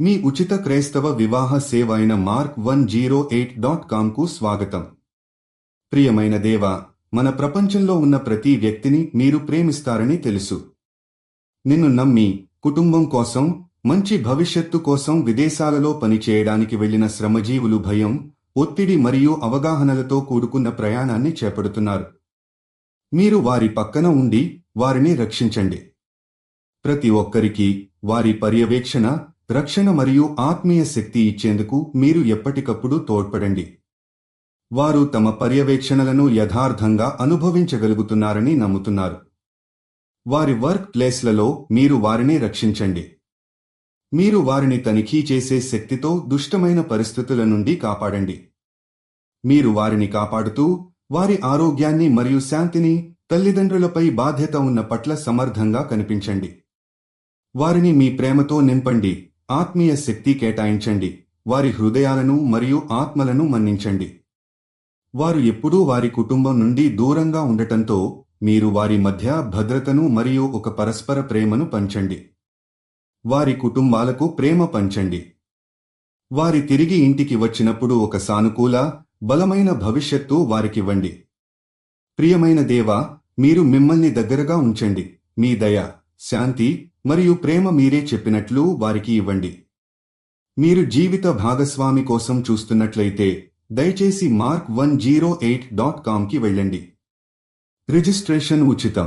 మీ ఉచిత క్రైస్తవ వివాహ సేవ అయిన mark108.comకు స్వాగతం. ప్రియమైన దేవా, మన ప్రపంచంలో ఉన్న ప్రతి వ్యక్తిని మీరు ప్రేమిస్తారని తెలుసు. నిన్ను నమ్మి కుటుంబం కోసం, మంచి భవిష్యత్తు కోసం విదేశాలలో పనిచేయడానికి వెళ్లిన శ్రమజీవులు భయం, ఒత్తిడి మరియు అవగాహనలతో కూడుకున్న ప్రయాణాన్ని చేపడుతున్నారు. మీరు వారి పక్కన ఉండి వారిని రక్షించండి. ప్రతి ఒక్కరికి వారి పర్యవేక్షణ, రక్షణ మరియు ఆత్మీయ శక్తి ఇచ్చేందుకు మీరు ఎప్పటికప్పుడు తోడ్పడండి. వారు తమ పర్యవేక్షణలను యథార్థంగా అనుభవించగలుగుతున్నారని నమ్ముతున్నారు. వారి వర్క్ ప్లేస్లలో మీరు వారిని రక్షించండి. మీరు వారిని తనిఖీ చేసే శక్తితో దుష్టమైన పరిస్థితుల నుండి కాపాడండి. మీరు వారిని కాపాడుతూ వారి ఆరోగ్యాన్ని మరియు శాంతిని, తల్లిదండ్రులపై బాధ్యత ఉన్న పట్ల సమర్థంగా కనిపించండి. వారిని మీ ప్రేమతో నింపండి, ఆత్మీయ శక్తి కేటాయించండి, వారి హృదయాలను మరియు ఆత్మలను మన్నించండి. వారు ఎప్పుడూ వారి కుటుంబం నుండి దూరంగా ఉండటంతో మీరు వారి మధ్య భద్రతను మరియు ఒక పరస్పర ప్రేమను పంచండి. వారి కుటుంబాలకు ప్రేమ పంచండి. వారి తిరిగి ఇంటికి వచ్చినప్పుడు ఒక సానుకూల, బలమైన భవిష్యత్తు వారికివ్వండి. ప్రియమైన దేవా, మీరు మిమ్మల్ని దగ్గరగా ఉంచండి. మీ దయ, శాంతి మరియు ప్రేమ మీరే చెప్పినట్లు వారికి ఇవ్వండి. మీరు జీవిత భాగస్వామి కోసం చూస్తున్నట్లయితే దయచేసి mark108.comకి వెళ్ళండి. రిజిస్ట్రేషన్ ఉచితం.